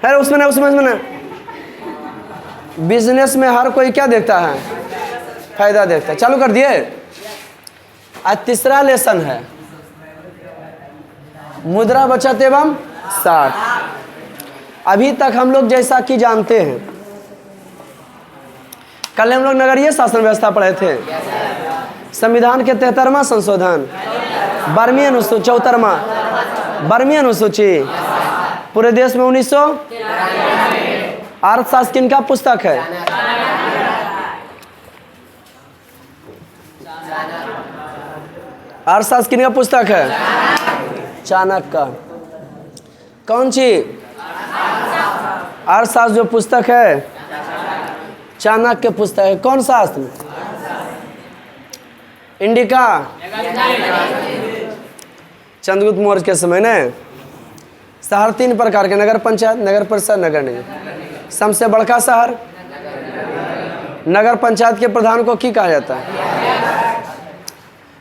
है उसमें ना, उसमें ना। बिजनेस में हर कोई क्या देखता है? फायदा देखता है। चालू कर दिए। आज तीसरा लेसन है मुद्रा बचत एवं साख। अभी तक हम लोग जैसा कि जानते हैं, कल हम लोग नगरीय शासन व्यवस्था पढ़े थे, संविधान के 73वां संशोधन, 12वीं अनुसूची, 74वां 12वीं अनुसूची, पूरे देश में 1900। अर्थशास्त्र किनका पुस्तक है? अर्थशास्त्र किनका पुस्तक है? चाणक्य का। कौन सी अर्थशास्त्र जो पुस्तक है? चाणक्य पुस्तक है। कौन शास्त्र में? इंडिका, चंद्रगुप्त मौर्य के समय ने। शहर 3 प्रकार के, नगर पंचायत, नगर परिषद, नगर निगम। सबसे बड़का शहर नगर पंचायत के प्रधान को की कहा जाता है?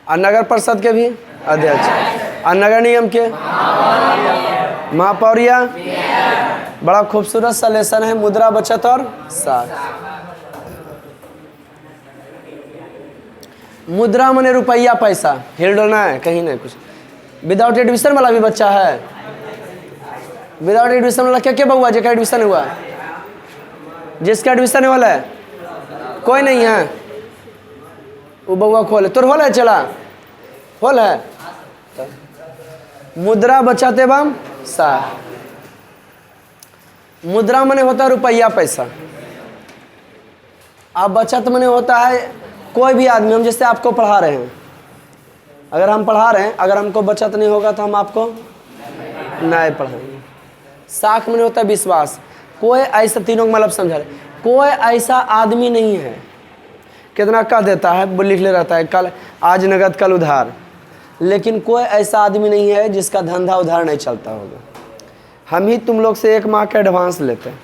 और नगर परिषद के भी अध्यक्ष, और नगर निगम के महापौरिया। बड़ा खूबसूरत सा लेसन है मुद्रा बचत और साख। मुद्रा माने रुपया पैसा, हिल डोलना है कहीं नहीं कुछ। विदाउट एडमिशन वाला भी बच्चा है? विदाउट एडमिशन वाला क्या क्या बउआ जिसका एडमिशन हुआ? जिसका एडमिशन वाला है कोई नहीं है, वो बउआ खोल है। तोर होल है? चला होल है। मुद्रा बचत एवं साख। मुद्रा माने होता है रुपया पैसा, अब बचत माने होता है कोई भी आदमी। हम जैसे आपको पढ़ा रहे हैं, अगर हम पढ़ा रहे हैं, अगर हमको बचत नहीं होगा तो हम आपको नहीं पढ़ाएंगे। साख माने होता है विश्वास। कोई ऐसा, तीनों मतलब समझा रहे, कोई ऐसा आदमी नहीं है, कितना कह देता है, वो लिख ले रहता है कल आज नगद कल उधार, लेकिन कोई ऐसा आदमी नहीं है जिसका धंधा उधार नहीं चलता होगा। हम ही तुम लोग से 1 माह का एडवांस लेते हैं।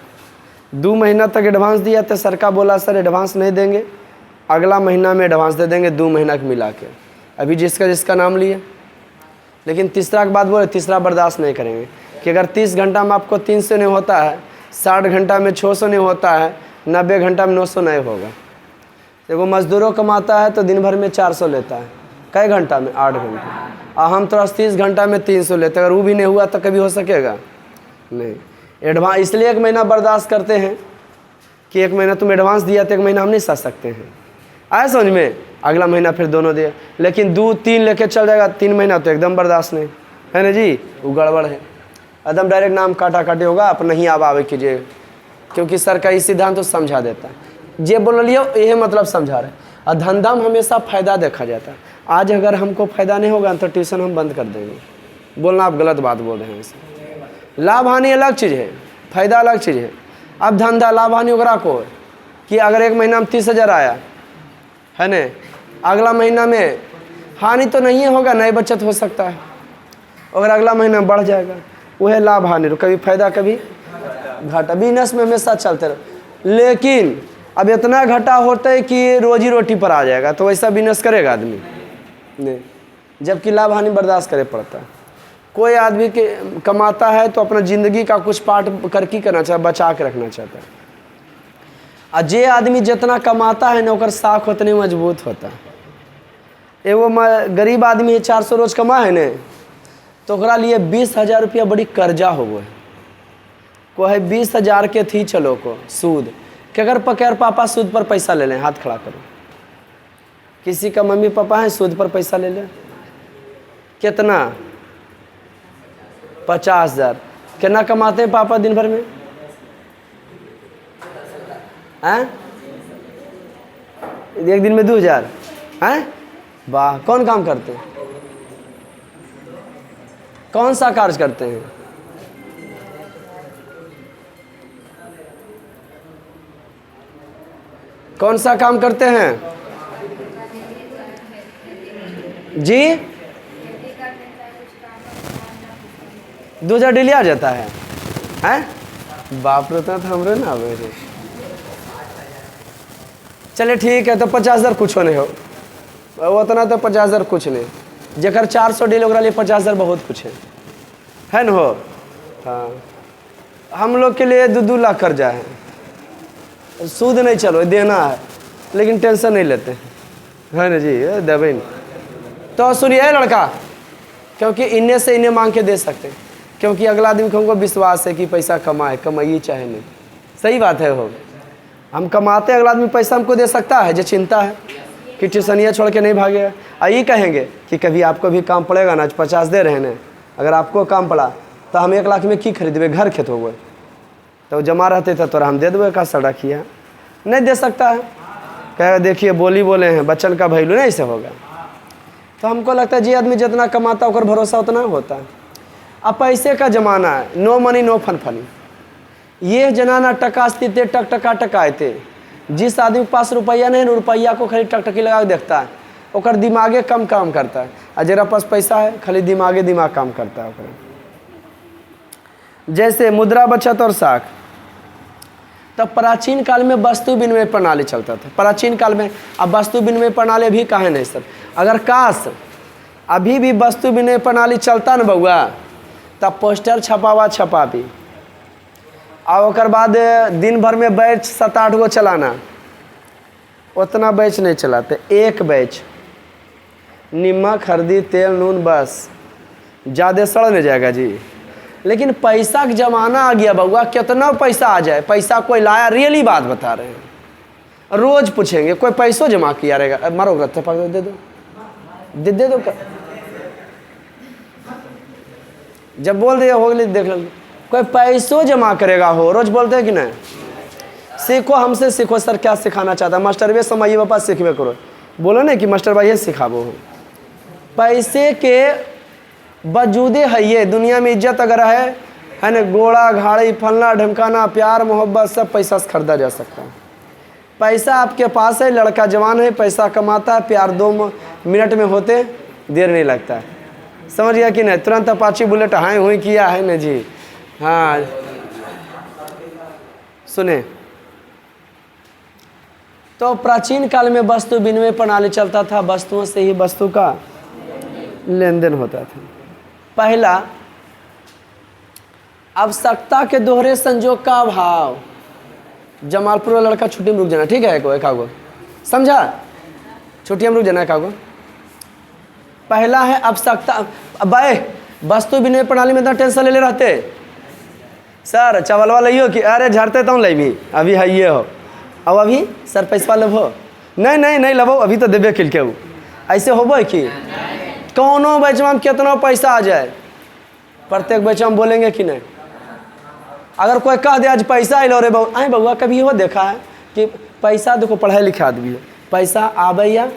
2 महीना तक एडवांस दिया तो सरकार बोला सर एडवांस नहीं देंगे, अगला महीना में एडवांस दे देंगे 2 महीना के मिला के। अभी जिसका जिसका नाम लिए, लेकिन तीसरा के बाद बोले तीसरा बर्दाश्त नहीं करेंगे कि अगर 30 घंटा में आपको 300 नहीं होता है, 60 घंटा में 600 नहीं होता है, 90 घंटा में 900 नहीं होगा। देखो मजदूरों कमाता है तो दिन भर में 400 लेता है, कई घंटा में? 8 घंटा। और हम तो 30 घंटा में 300 लेते हैं। अगर वो भी नहीं हुआ तो कभी हो सकेगा नहीं। एडवांस इसलिए 1 महीना बर्दाश्त करते हैं कि 1 महीना तुम एडवांस दिया तो 1 महीना हम नहीं सह सकते हैं, आए समझ में? अगला महीना फिर दोनों दिया, लेकिन 2-3 लेके चल जाएगा 3 महीना तो एकदम बर्दाश्त नहीं है ना जी, वो गड़बड़ है एकदम। डायरेक्ट नाम काटा काटी होगा, आप नहीं अब आवे कीजिए, क्योंकि सरकारी सिद्धांत तो समझा देता है। जे बोल लियो यही मतलब समझा रहे। और धंधा में हमेशा फ़ायदा देखा जाता है। आज अगर हमको फ़ायदा नहीं होगा तो ट्यूशन हम बंद कर देंगे। बोलना आप गलत बात बोल रहे हैं इसे। लाभ हानि अलग चीज़ है, फ़ायदा अलग चीज़ है। अब धंधा लाभ हानि ओकरा को कि अगर 1 महीना में 30,000 आया है न, अगला महीना में हानि तो नहीं होगा, नई बचत हो सकता है, अगर अगला महीना बढ़ जाएगा, वह लाभ हानि। कभी फायदा कभी घाटा, बिजनेस में हमेशा चलते रहे। लेकिन अब इतना घाटा होता है कि रोजी रोटी पर आ जाएगा, तो वैसा बिजनेस करेगा आदमी नहीं, जबकि लाभ हानि बर्दाश्त करे पड़ता है। कोई आदमी के कमाता है तो अपना ज़िंदगी का कुछ पार्ट करके करना चाहे, बचा के रखना चाहता है। और जे आदमी जितना कमाता है नौकर साख उतने मजबूत होता है। एगो गरीब आदमी है 400 रोज कमा है न, तो ओकरा लिए 20,000 रुपया बड़ी कर्जा होगो है। को है 20,000 के थी चलो को सूद कि अगर पकड़ पापा सूद पर पैसा ले लें, हाथ खड़ा करो। किसी का मम्मी पापा है सूद पर पैसा ले लें, कितना? 50,000। कितना कमाते हैं पापा दिन भर में? हैं? एक दिन में 2,000? हैं? वाह, कौन काम करते हैं? कौन सा कार्य करते हैं? कौन सा काम करते हैं जी? 2,000 डेली आ जाता है? हैं? बाप रे, तो हमरे ना मेरे। चले ठीक है, तो 50,000 कुछ नहीं हो, उतना तो 50,000 कुछ नहीं। जकर 400 डेली ओकरा लिए 50,000 बहुत कुछ है न हो। हाँ, हम लोग के लिए 2-2 लाख कर्जा है, सूद नहीं चलो देना है, लेकिन टेंशन नहीं लेते है ना जी, देवे नहीं। तो सुनिए लड़का, क्योंकि इन्हें से इन्हें मांग के दे सकते हैं, क्योंकि अगला आदमी को हमको विश्वास है कि पैसा कमाए, कमाइए चाहे नहीं। सही बात है, हो हम कमाते, अगला आदमी पैसा हमको दे सकता है, जो चिंता है कि ट्यूशनिया छोड़ के नहीं भागेगा। यही कहेंगे कि कभी आपको भी काम पड़ेगा ना, 50 दे रहे हैं, अगर आपको काम पड़ा तो हम 1 लाख में की खरीदे, घर खेत हो गए, तो जमा रहते थे तो हम दे देवे का सड़ा किया। नहीं दे सकता है, कहेगा देखिए बोली बोले हैं, बच्चन का वैल्यू नहीं ऐसे होगा। तो हमको लगता है जी आदमी जितना कमाता है भरोसा उतना होता है। अब पैसे का ज़माना है, no money no fun funny. ये जनाना टका स्थित टक टका टकाते, जिस आदमी के पास रुपया नहीं, रुपया को खाली टकटकी लगा के देखता है, और दिमागे कम काम करता है। और जरा पास पैसा है, खाली दिमाग काम करता है। जैसे मुद्रा बचत और साख, तब प्राचीन काल में वस्तु विनिमय प्रणाली चलता था। प्राचीन काल में, अब वस्तु विनिमय प्रणाली अभी कहाँ नहीं सर, अगर काश अभी भी वस्तु विनिमय प्रणाली चलता न बउआ, तब पोस्टर छपा भी, और ओकर बाद दिन भर में बैच 7-8 गो चलाना, उतना बैच नहीं चलाते। एक बैच नमक हल्दी तेल नून बस, ज़्यादा सड़ नहीं जाएगा जी। लेकिन पैसा का ज़माना आ गया बउआ, कितना पैसा आ जाए, पैसा कोई लाया, रियली बात बता रहे हैं। रोज़ पूछेंगे कोई पैसों जमा किया रहेगा, मारो दे दो जब बोल दिया हो गई, देख लो कोई पैसों जमा करेगा हो, रोज बोलते हैं कि नहीं। सीखो, हमसे सीखो सर, क्या सिखाना चाहता है मास्टर वे समय पापा सीखवे करो, बोलो ना कि मास्टर भाई ये सिखाबो हो। पैसे के वजूदे है ये दुनिया में, इज्जत अगर है ना, गोड़ा घाड़ी फलना ढमकाना प्यार मोहब्बत सब पैसा से खरीदा जा सकता है। पैसा आपके पास है, लड़का जवान है, पैसा कमाता है, प्यार 2 मिनट में होते, देर नहीं लगता है। समझ गया कि नहीं, तुरंत अपाची बुलेट हाई हुई किया है ना जी। हाँ सुने, तो प्राचीन काल में वस्तु विनिमय प्रणाली चलता था, वस्तुओं से ही वस्तु का लेन देन होता था। पहला, आवश्यकता के दोहरे संजोग का अभाव। जमालपुर वाला लड़का छुट्टी में रुक जाना, ठीक है, एक आगो समझा, छुट्टी में रुक जाना एक आगो। पहला है आवश्यकता। भाई वस्तु विनिमय प्रणाली में इतना टेंशन ले रहते सर, चावलवा लियो कि अरे झड़ते तो लेबी, अभी है ये हो, अब अभी सर पैसा लेबो, नहीं लेबो, अभी तो देबे किल के। ऐसे होबो कि कौनो बैचवा में कितना पैसा आ जाए, प्रत्येक बैचवा में बोलेंगे कि नहीं। अगर कोई कह दे आज पैसा आए रे बउआ, आए बउआ कभी हो देखा है कि पैसा, देखो पढ़ाई लिखा आदमी है, पैसा आबैया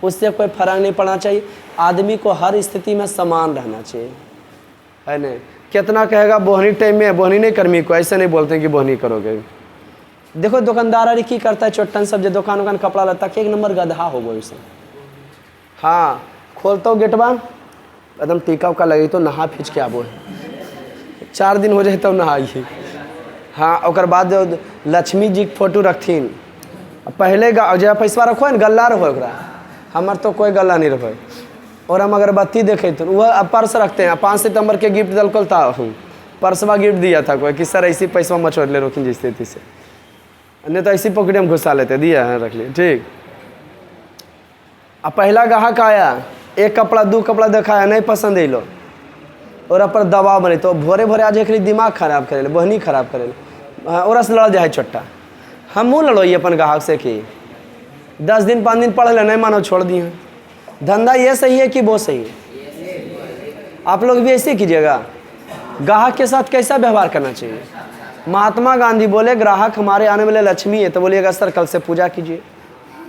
उससे कोई फर्क नहीं पड़ना चाहिए। आदमी को हर स्थिति में समान रहना चाहिए, है नहीं। कितना कहेगा बोहनी टाइम में बोहनी नहीं कर्मी को, ऐसे नहीं बोलते कि बोहनी करोगे। देखो दुकानदार अरे की करता है, चोटन सब जो दुकान कपड़ा लेता है, 1 नंबर गधा हो गई उसे। हाँ खोलता हूँ गेटवा, एकदम टीका उका लगे तो नहा खींच के आबो है, 4 दिन हो जाए तब नहाइए। हाँ और बाद लक्ष्मी जी के फोटो रखथिन, पहले जब पैसा रखो है गल्ला रहो, हमार तो कोई गल्ला नहीं रखो। और हम अगरबत्ती देखे तो वह पर्स रखते हैं, 5 सितंबर के गिफ्ट दलकल था, पर्सवा गिफ्ट दिया था कोई कि सर ऐसी पैसा मचोड़ ले रोकिन जिस स्थिति से, नहीं तो ऐसी पॉकेट में घुसा लेते, दिया है रख लिए ठीक। अब पहला ग्राहक आया, 1 कपड़ा 2 कपड़ा दिखाया, नहीं पसंद है लो, और पर दबाव बने तो भोरे भोरे आज एक दिमाग खराब करे, बहनी खराब करे, और लड़ जाए छोटा। हमू लड़ो ये अपन ग्राहक से कि 10 दिन 5 दिन पढ़ ले, नहीं मानो छोड़ दिए। धंधा ये सही है कि वो सही है? आप लोग भी ऐसे कीजिएगा। ग्राहक के साथ कैसा व्यवहार करना चाहिए? महात्मा गांधी बोले ग्राहक हमारे आने वाले लक्ष्मी है, तो बोलिएगा सर कल से पूजा कीजिए।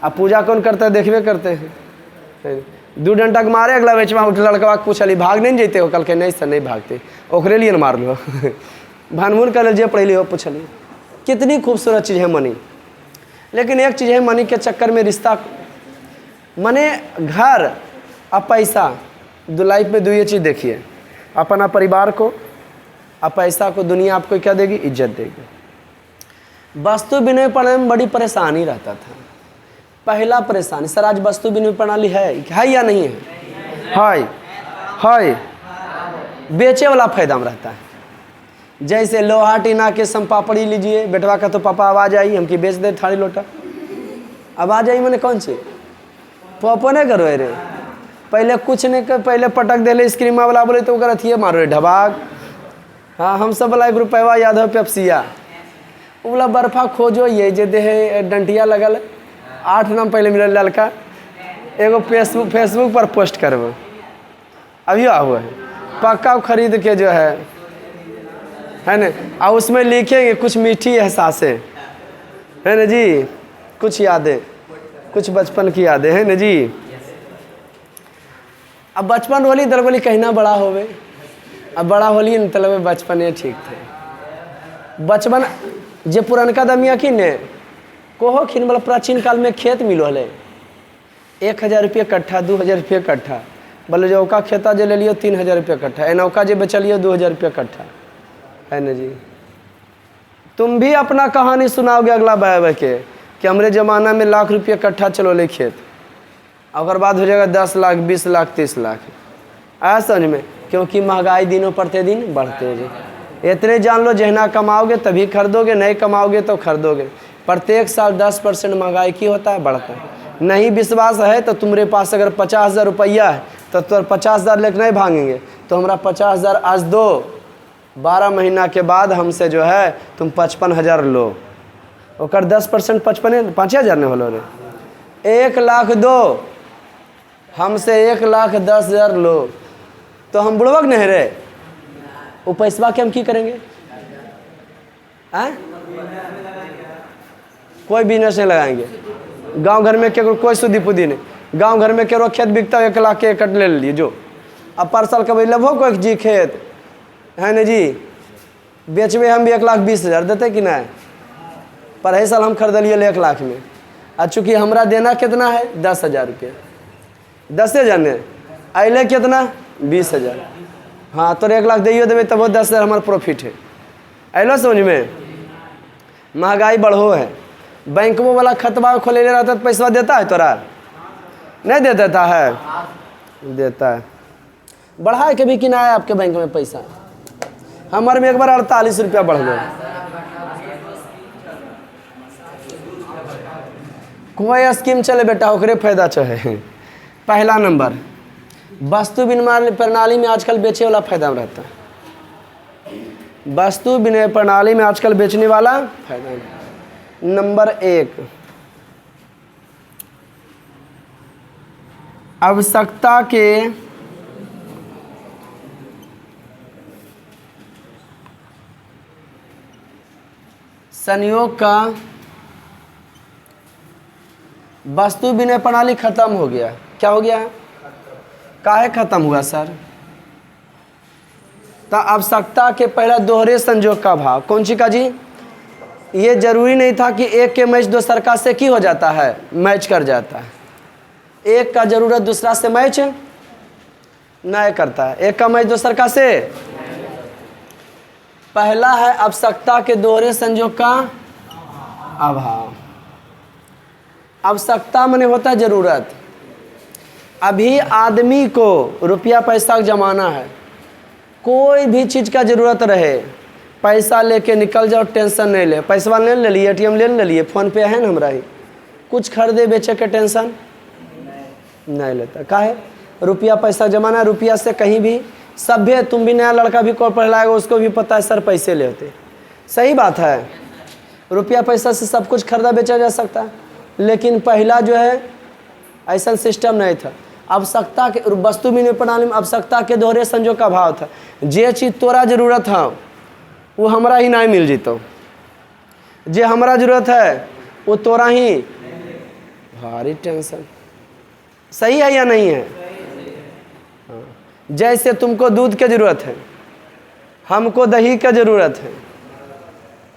अब पूजा कौन करता है, देखबे करते हैं। 2 डंडा के मारे, अगला बेचवा उठ लड़का पूछली भाग नहीं जेते हो, कल के नहीं सर नहीं भागते, ओकरे लिए मार लो। भानमून कर जे पढ़ लियो पूछली। कितनी खूबसूरत चीज़ है मनी, लेकिन एक चीज़ है मनी के चक्कर में रिश्ता, मने घर और पैसा, दो लाइफ में 2 ये चीज़ देखिए, अपना परिवार को और पैसा को। दुनिया आपको क्या देगी? इज्जत देगी। वस्तु विनिमय प्रणाली में बड़ी परेशानी रहता था। पहला परेशानी, सर आज वस्तु विनिमय प्रणाली है या नहीं है? है। बेचे वाला फायदा में रहता है, जैसे लोहा टीना के सम पापड़ी लीजिए, बेटवा का तो पापा आवाज आई हमकी बेच दे थाली लोटा, आवाज आई मैंने कौन सी पापा नहीं करो रे, पहले कुछ नहीं कर, पहले पटक दे स्क्रीमा वाला बोले तो अथिए मारो रे ढबाक। हाँ हम सब वाला 1 रुपया याद हो पेप्सिया, वो बोला बर्फा खोजो ये जे दे डंटिया लगल 8 नाम पहले मिलल लड़का, एगो फेसबुक पर पोस्ट करबो अभी हुआ है पक्का खरीद के जो है ना, और उसमें लिखेंगे कुछ मीठी एहसासें, है ना जी, कुछ यादें, कुछ बचपन की यादें, है ना जी। अब बचपन होली दरबोली कहना बड़ा होवे, अब बड़ा होली न तलब बचपन ठीक थे। बचपन जे पुरनका दमिया की ने कोहो खिन मतलब प्राचीन काल में खेत मिलो हले 1000 रुपये कट्ठा, 2000 रुपये कट्ठा, बोले जो औका खेता जो ले लियो 3000 रुपये कट्ठा, एनौका जो बेचलियो 2000 रुपये कट्ठा, है ना जी। तुम भी अपना कहानी सुनाओगे अगला बह के कि हमारे ज़माना में लाख रुपये कट्ठा चलो ले खेत, और बाद हो जाएगा 10 लाख, 20 लाख, 30 लाख, आया समझ में, क्योंकि महंगाई दिनों प्रतिदिन बढ़ते जी। इतने जान लो जहना कमाओगे तभी खरीदोगे, नहीं कमाओगे तो खरीदोगे। प्रत्येक साल 10% महंगाई की होता है, बढ़ता है। नहीं विश्वास है तो तुम्हारे पास अगर 50,000 रुपया है तो 50,000 लेकर नहीं भागेंगे, तो हमारा 50,000 आज दो, 12 महीना के बाद हमसे जो है तुम 55,000 लो, और 10% 5,000 नहीं होलो रे, 1 लाख दो, हमसे 1,10,000 लो, तो हम बुड़वक नहीं रहे, वो पैसवा के हम की करेंगे? कोई बिजनेस नहीं लगाएंगे। गांव घर में केकरो कोई सुधी पुदी नहीं, गांव घर में केरो खेत बिकता 1 लाख के कट ले लिए जो, अब पर साल कभी लेबो कोई जी खेत, है ना जी, बेचबे हम भी 1,20,000 देते कि नहीं, पर है साल हम खरीदलिए 1 लाख में, और चूँकि हमरा देना कितना है 10,000 रुपये, 10,000 ने अले कितना 20,000, हाँ तो 1 लाख दिए देवे तब वो 10,000 हमारा प्रॉफिट है। अलो समझ में, महंगाई बढ़ो है, बैंकों वाला खतबा खोले रहता तो पैसा देता है तोरा, नहीं दे देता है, देता है। बढ़ा है कभी कि ना है आपके बैंक में पैसा? हमारे में एक बार 48 रुपया बढ़ गया। कोई स्कीम चले बेटा ओकरे फायदा चाहे। पहला नंबर वस्तु विनिमय प्रणाली में आजकल बेचे वाला फायदा रहता है, वस्तु विनिमय प्रणाली में आजकल बेचने वाला फायदा। नंबर 1 आवश्यकता के संयोग का वस्तु विनिमय प्रणाली खत्म हो गया। क्या हो गया? काहे खत्म हुआ सर? तो आवश्यकता के पहला दोहरे संयोग का भाव। कौन सी का जी? ये जरूरी नहीं था कि एक के मैच दूसर का से की हो जाता है, मैच कर जाता है। एक का जरूरत दूसरा से मैच नहीं करता है, एक का मैच दूसर का से। पहला है आवश्यकता के दोहरे संयोग का अभाव। आवश्यकता माने होता है जरूरत। अभी आदमी को रुपया पैसा का जमाना है, कोई भी चीज़ का जरूरत रहे पैसा लेके निकल जाओ, टेंशन नहीं ले। पैसा ले लिए, ATM ले लिए, फ़ोन पे है ना हमारा ही, कुछ खरीदे बेचे के टेंशन नहीं लेता। काहे? रुपया पैसा जमाना, रुपया से कहीं भी सभ्य, तुम भी नया लड़का भी को पढ़ाएगा उसको भी पता है सर पैसे ले होते। सही बात है, रुपया पैसा से सब कुछ खरीदा बेचा जा सकता है, लेकिन पहला जो है ऐसा सिस्टम नहीं था। आवश्यकता के वस्तु विनिमय प्रणाली में आवश्यकता के दोहरे संयोग का भाव था। जे चीज़ तोरा जरूरत है वो हमरा ही नहीं मिल जीतो, जे हमरा जरूरत है वो तोरा ही। भारी टेंशन। सही है या नहीं है? हाँ। जैसे तुमको दूध की जरूरत है, हमको दही की जरूरत है,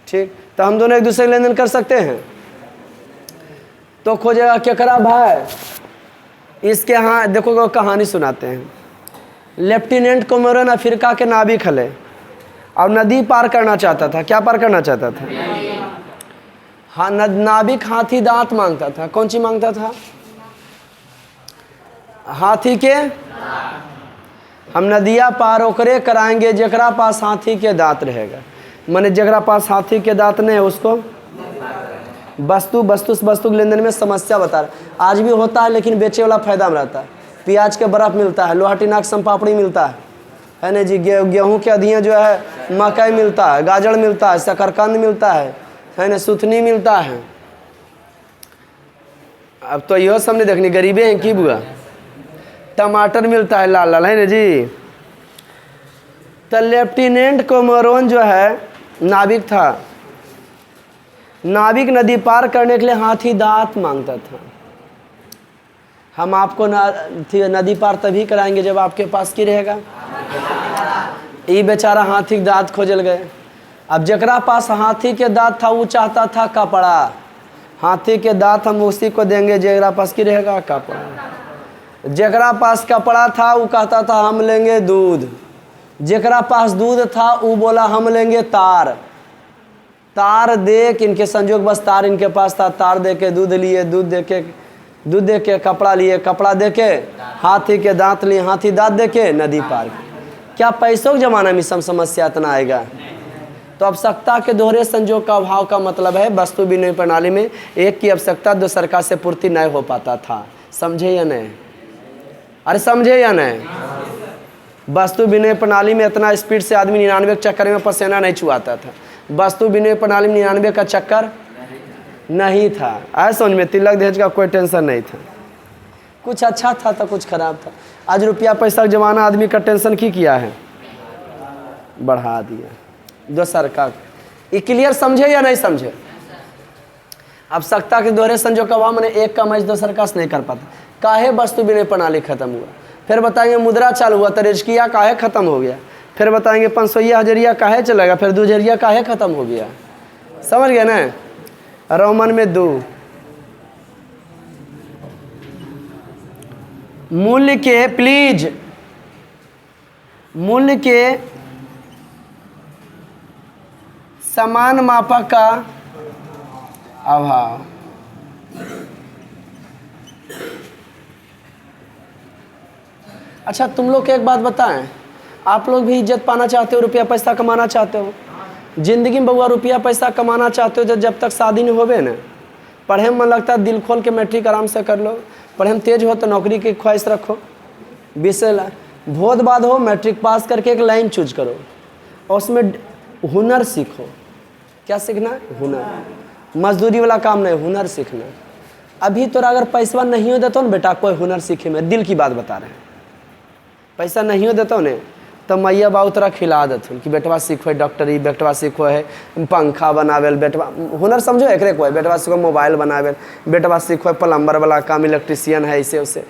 ठीक, तो हम दोनों एक दूसरे लेन देन कर सकते हैं। तो खोजेगा केकरा भाई, इसके यहाँ देखो कहानी सुनाते हैं। लेफ्टिनेंट कोमोरन अफ्रीका के नाविक हले और नदी पार करना चाहता था। क्या पार करना चाहता था? हाँ, नाविक हाथी दांत मांगता था। कौन सी मांगता था? हाथी के। हम नदिया पार ओकरे कराएंगे जेकरा पास हाथी के दांत रहेगा। माने जगरा पास हाथी के दांत नहीं है उसको वस्तु वस्तु से वस्तु के लेन देन में समस्या बता रहा। आज भी होता है लेकिन बेचे वाला फायदा में रहता है। प्याज के बर्फ मिलता है, लोहा टीना के संपापड़ी मिलता है ना जी, गेहूं के अधियाँ जो है, मकई मिलता है, गाजर मिलता है, शकरकंद मिलता है ना, सुथनी मिलता है। अब तो यो सब नहीं देखनी, गरीबे हैं की बुआ। टमाटर मिलता है लाल लाल, है ना जी। तो लेफ्टिनेंट कोमोरोन जो है नाविक था, नाविक नदी पार करने के लिए हाथी दांत मांगता था। हम आपको नदी पार तभी कराएंगे जब आपके पास की रहेगा। ये बेचारा हाथी के दांत खोजल गए। अब जकरा पास हाथी के दांत था वो चाहता था कपड़ा। हाथी के दांत हम उसी को देंगे जकरा पास की रहेगा कपड़ा। जकरा पास कपड़ा था वो कहता था हम लेंगे दूध। जकरा पास दूध था वो बोला हम लेंगे तार। तार दे के इनके संजोग बस तार इनके पास था, तार दे के दूध लिए, दूध दे के कपड़ा लिए, कपड़ा दे के हाथी के दांत लिए, हाथी दांत दे के नदी पार। क्या पैसों के जमाना में सम समस्या इतना आएगा? तो आवश्यकता के दोहरे संजोग का अभाव का मतलब है वस्तु विनिमय प्रणाली में एक की आवश्यकता दूसर का से पूर्ति नहीं हो पाता था। समझे या नहीं? अरे समझे या नहीं? वस्तु विनिमय प्रणाली में इतना स्पीड से आदमी 99 के चक्कर में पसीना नहीं छुआता था। वस्तु विनिमय प्रणाली में 99 का चक्कर नहीं था। ऐसा समझ में तिलक दहेज का कोई टेंशन नहीं था। कुछ अच्छा था तो कुछ खराब था। आज रुपया पैसा का जमाना, आदमी का टेंशन की किया है, बढ़ा दिया दूसर का। ये क्लियर समझे या नहीं समझे? आवश्यकता के दोहरे संजोग का अभाव मैंने एक का मैच दूसर का नहीं कर पाता। काहे वस्तु विनिमय प्रणाली खत्म हुआ। फिर बताएंगे मुद्रा चालू हुआ तो रेजकिया काहे खत्म हो गया। फिर बताएंगे 500 हजरिया काहे चलेगा, फिर 2 हजरिया काहे खत्म हो गया। समझ गए ना? रोमन में 2 मूल्य के, प्लीज मूल्य के समान मापक का अभाव। अच्छा तुम लोग को एक बात बताएं, आप लोग भी इज्जत पाना चाहते हो, रुपया पैसा कमाना चाहते हो। जिंदगी में बउआ रुपया पैसा कमाना चाहते हो जब तक शादी नहीं होवे ना, पढ़े में मन लगता है दिल खोल के मैट्रिक आराम से कर लो। पढ़े में तेज हो तो नौकरी की ख्वाहिश रखो, विषय बहुत बाद हो, मैट्रिक पास करके एक लाइन चूज करो और उसमें हुनर सीखो। क्या सीखना है? हुनर। मजदूरी वाला काम नहीं, हुनर सीखना। अभी तो अगर पैसा नहीं हो देता ना बेटा, कोई हुनर सीखे में, दिल की बात बता रहे हैं। पैसा नहीं हो देता ने तो मैया बाबू तोरा खिला देथुन कि बेटवा सीखो डॉक्टरी, बेटवा सीखो है पंखा बनावेल, बेटवा हुनर समझो एकरे को है, बेटवा सीखो मोबाइल बनावेल, बेटवा सीखो प्लम्बर वाला काम, इलेक्ट्रिशियन है, ऐसे उसे।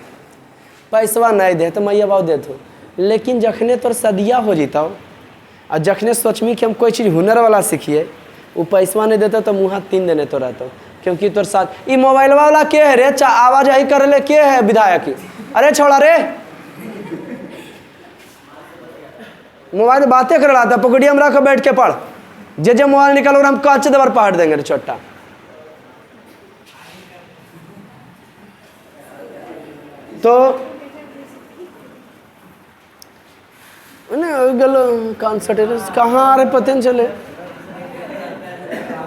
पैसवा नहीं दे तो मैया बाबू देथुन। लेकिन जखने तोर सदिया हो जीता और जखने सोचमी कि हम कोई चीज़ हुनर वाला सीखिए, वो पैसवा नहीं देता तो मुँह 3 देने तो रहता। क्योंकि तोर साथ ये मोबाइल वाला के है रे, आवाज आई कर ले, के है विधायक? अरे छोड़ा रे, मोबाइल बातें कर रहा था, पकड़िए हम रखो, बैठ के पढ़। जे मोबाइल निकालो हम कांच दबर पहाड़ देंगे रे छोटा। तो गलो कॉन्सर्ट कहाँ आ रहे पता नहीं चले।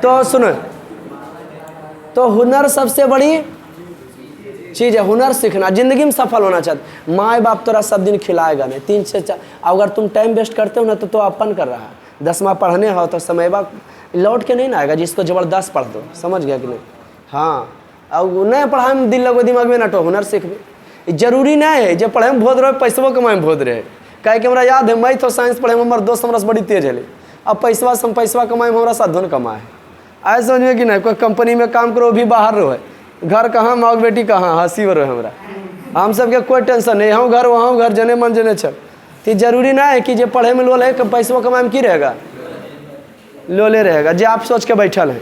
तो सुनो, तो हुनर सबसे बड़ी चीज़ है, हुनर सीखना। ज़िंदगी में सफल होना चाहते, माँ बाप तोरा सब दिन खिलाएगा नहीं, 3 से 4। अगर तुम टाइम वेस्ट करते हो ना तो अपन कर रहा है। 10वां पढ़ने हो तो समय लौट के नहीं ना आएगा, जिसको ज़बरदस्त पढ़ दो। समझ गया कि नहीं? हाँ, अब नहीं पढ़ाई में दिल लगो, दिमाग में ना तो हुनर सीखबे। जरूरी नहीं है जब पढ़े में भोद रहे पैसों कमाए में भोद रहे। कहे कि हमरा याद है मैथ और साइंस पढ़े में हमारे दोस्त हमरा से बड़ी तेज है, अब पैसवा कमाए में हमारा साथ धुन कमाए। ऐसा समझिए कि नहीं, कोई कंपनी में काम करो भी बाहर रहो, घर कहाँ, माँ बेटी कहाँ, हंसी हो रहे हमरा। हम सबके कोई टेंशन नहीं, हम घर वहाँ घर, जने मन जने चल। तो जरूरी ना है कि जो पढ़े में लोल है पैसों कमाए में की रहेगा, लोले रहेगा। जो आप सोच के बैठल है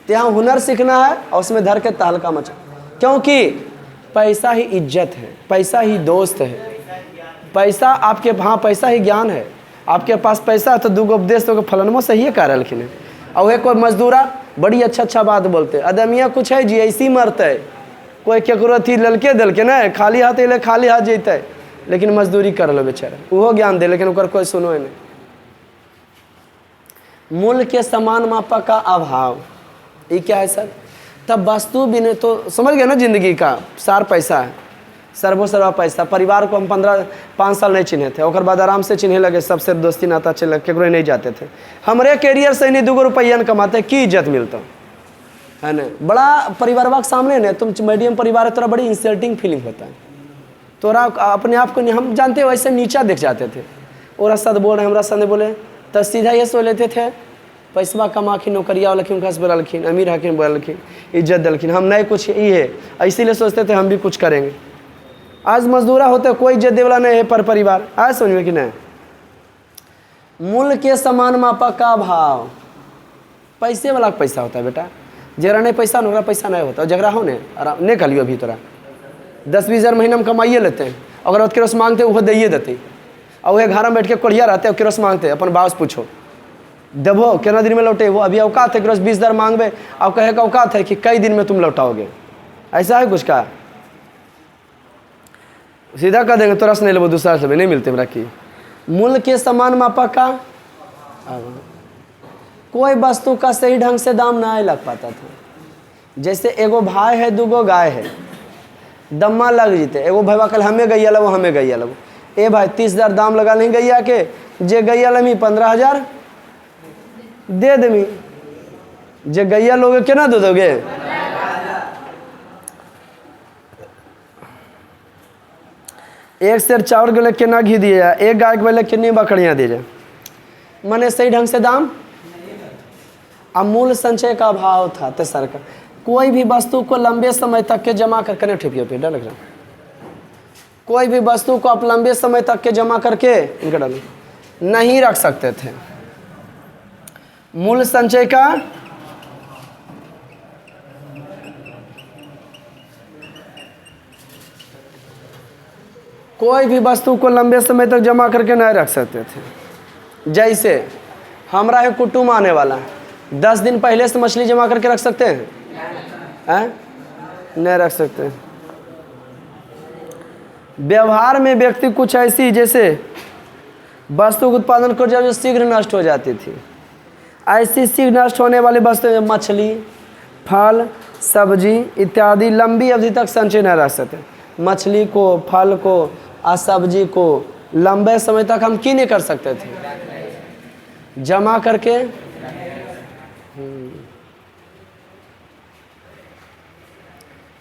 तो यहाँ हुनर सीखना है और उसमें धर के तहलका मचा। क्योंकि पैसा ही इज्जत है, पैसा ही दोस्त है, पैसा आपके, हाँ पैसा ही ज्ञान है। आपके पास पैसा है तो 2 उपदेश तो फलनमो सही है कह रखिन है। और एक कोई मजदूरा बड़ी अच्छा बात बोलते, अदमिया कुछ है जी ऐसी मरते, कोई केकरो थी ललके दलके ना, खाली हाथ अले खाली हाथ जैते, लेकिन मजदूरी कर लो बेचारा, वो ज्ञान दे, लेकिन ओकर कोई सुनो नहीं। मूल्य के समान मापक का अभाव, ये क्या है सर? तब वस्तु बिना, तो समझ गए ना, जिंदगी का सार पैसा है, सर्वो पैसा। परिवार को हम 5 साल नहीं चिन्हे थे, और बाद आराम से चिन्हे लगे, सबसे दोस्ती नाता चल, केकरो नहीं जाते थे। हमारे कैरियर से नहीं 2 रुपया कमाते, की इज्जत मिलता है ना। बड़ा परिवार के सामने ना, तुम मीडियम परिवार है, तोरा बड़ी इंसल्टिंग फीलिंग होता है, तोरा अपने आप को हम जानते हो वैसे नीचा देख जाते थे। और सद बोल रहे, हमारा संदे बोले तो सीधा ये सोच लेते थे, पैसा कमाखिन, नौकरिया वालखिन, उनका से बोलखिन, अमीर हकिन बोलखिन, इज्जत दलखिन, हम नहीं कुछ ये है, इसीलिए सोचते थे हम भी कुछ करेंगे। आज मजदूरा होते कोई इज्जत दे वाला नहीं है पर परिवार, आज समझ में कि नहीं। मूल्य के समान मापक का अभाव, पैसे वाला पैसा होता है बेटा, जरा नहीं पैसा न पैसा नहीं होता, जगरा हो ने आराम नहीं कलियो। अभी तोरा 10-20 हज़ार महीना में कमाइए लेते हैं, अगर केरोस मांगते वो दैए देते, और वह घर में बैठ के कोढ़िया रहते और केरोस मांगते, अपन बास पूछो देवो कितना दिन में लौटे, वो अभी औकात है केरोस 20 हज़ार मांगबे, और कहे का औकात है कि कई दिन में तुम लौटाओगे, ऐसा है कुछ का? सीधा कह देंगे तोरा से नहीं लेबो, दूसरा से नहीं मिलते मेरा की। मूल्य के समान मापक का, कोई वस्तु का सही ढंग से दाम ना लग पाता था। जैसे एगो भाई है, 2 गाय है, दम्मा लग जीते, एगो भैया कल हमें गैया लगो, हमें गैया लगो, ए भाई 30 हज़ार दाम लगा नहीं गैया के, जे गैया लमी 15 हज़ार दे दमी, जे गैया लोगे केना दे दोगे? एक सेर चावल के लिए कितना घी दिए जाए, एक गाय के लिए कितनी बकरियां दी जाए, मैंने सही ढंग से दाम। अमूल्य संचय का अभाव था। तेसर का, कोई भी वस्तु को लंबे समय तक के जमा करके नहीं ठेपियो पे डर कोई भी वस्तु को आप लंबे समय तक के जमा करके नहीं रख सकते थे। मूल्य संचय का कोई भी वस्तु को लंबे समय तक जमा करके नहीं रख सकते थे। जैसे हमारा है कुटुंब आने वाला, 10 दिन पहले से मछली जमा करके रख सकते हैं? नहीं रख सकते। व्यवहार में व्यक्ति कुछ ऐसी, जैसे वस्तु के उत्पादन कर जो शीघ्र नष्ट हो जाती थी, ऐसी शीघ्र नष्ट होने वाली वस्तु मछली, फल, सब्जी इत्यादि लंबी अवधि तक संचय नहीं रख सकते। मछली को, फल को और सब्जी को लंबे समय तक हम क्यों नहीं कर सकते थे? जमा करके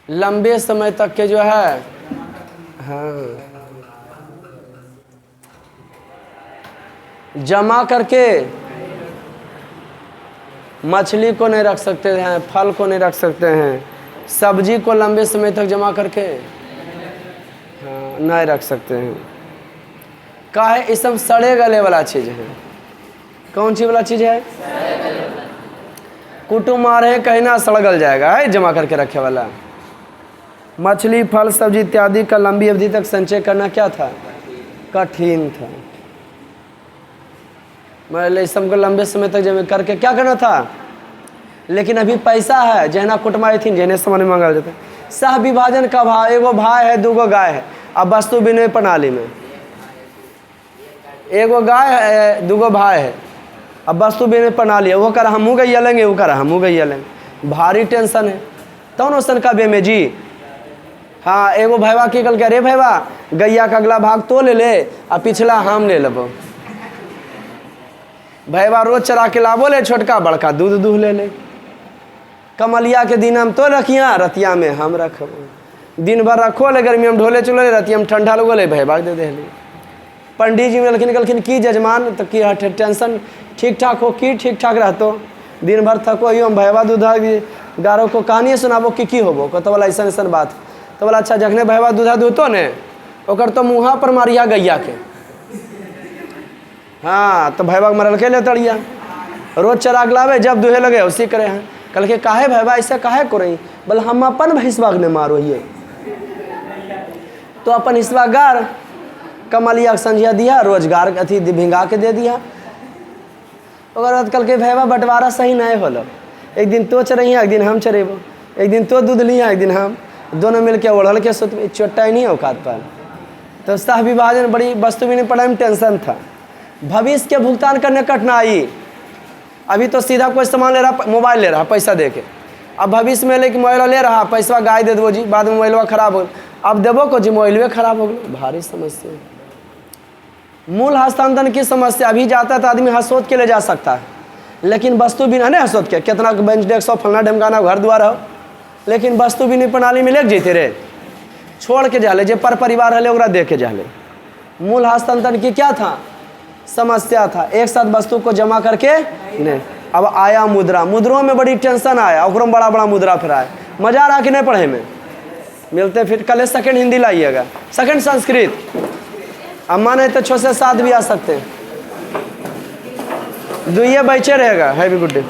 लंबे समय तक के जो है, हाँ, जमा करके मछली को नहीं रख सकते हैं, फल को नहीं रख सकते हैं, सब्जी को लंबे समय तक जमा करके हाँ नहीं रख सकते हैं। का है? ये सब सड़े गले वाला चीज़ है। कौन सी वाला चीज़ है? कुटुंब आ रहे हैं, कहीं ना सड़ गल जाएगा, है जमा करके रखे वाला। मछली, फल, सब्जी इत्यादि का लंबी अवधि तक संचय करना क्या था? कठिन था। मतलब सबको लंबे समय तक जमा करके क्या करना था? लेकिन अभी पैसा है, जहना कुटुंबाई थी जहने सामान मांगल जाता है। सह विभाजन का भाव, एगो भाई है, 2 गाय है। अब वस्तु विनिमय प्रणाली में एगो गाय है, 2 भाई है, अब वस्तु विनिमय प्रणाली है, वो कर हमू गैया लेंगे, वो कर हमू गैया लेंगे, भारी टेंशन है। तो नौसन का बे में जी, हाँ एगो भैया की कल कह रे भैया गैया का अगला भाग तो ले ले और पिछला हम ले लेबो। भैया रोज चरा के लाबो ले, छोटका बड़का दूध दूह ले ले। कमलिया के दिन हम तो रखिया, रतिया में हम रखब। दिन भर रखो ले, गर्मी में ढोले चलो, रतिया में ठंडा लगो ले, भैया दे दे। पंडित जी मिलखिन कहलखिन की जजमान तो की टेंशन ठीक ठाक हो, की ठीक ठाक रहतो, दिन भर थको यो हम भैया दूधा गारो को कहानी सुनाबो की होबो। कहते बोला ऐसा ऐसा बात। तो बोला अच्छा जखने भैया दूधा दूतो ने ओकर तो मुँहा पर मारिया गैया के। हाँ तो भैया मरल के ले तड़िया, रोज चराग लावे, जब दूहे लगे उसी करे हैं। कल के काहे भैया ऐसा काहे को रही? बोले हम अपन भैंसबाग ने मारो ये। तो अपन हिस्सा गार कमलिया संझिया दिया, रोजगार अथी भिंगा के दे दिया। और बाद कल के भैया बंटवारा सही नहीं होलो, एक दिन तो चरहिया, एक दिन हम चरेबो, एक दिन तो दूध लिया, एक दिन हम, दोनों मिल के ओढ़ल के सुत चोटा ही नहीं औकात पर। तो सह विभाजन बड़ी वस्तु भी नहीं पढ़ाई में टेंशन था। भविष्य के भुगतान करने कठिनाई, अभी तो सीधा कोई सामान ले रहा, मोबाइल ले रहा पैसा दे के, अब भविष्य में लेके मोबाइल ले रहा, पैसा गाय दे दो जी, बाद में मोबाइलवा खराब हो, अब देवो को जी मोबाइलवे खराब हो गया। भारी समस्या। मूल हस्तांतरण की समस्या, अभी जाता था आदमी हसोत के ले जा सकता है, लेकिन वस्तु बिना नहीं हसोत के, कितना बेंच डेस्क फलना ढमकाना घर द्वार हो, लेकिन वस्तु बिना प्रणाली में लेके जेते रे, छोड़ के जाले, जे पर परिवार हले ओकरा दे के जाले। मूल हस्तांतरण की क्या था समस्या था, एक साथ वस्तु को जमा करके नहीं। अब आया मुद्रा, मुद्राओं में बड़ी टेंशन आया, ओकरों में बड़ा बड़ा मुद्रा फिर आया। मजा आ रहा कि नहीं पढ़े में? मिलते फिर कल सेकंड हिंदी लाइएगा, सेकंड संस्कृत, अब माने तो 6 से 7 भी आ सकते हैं, 2 बच्चे रहेगा। Happy good day.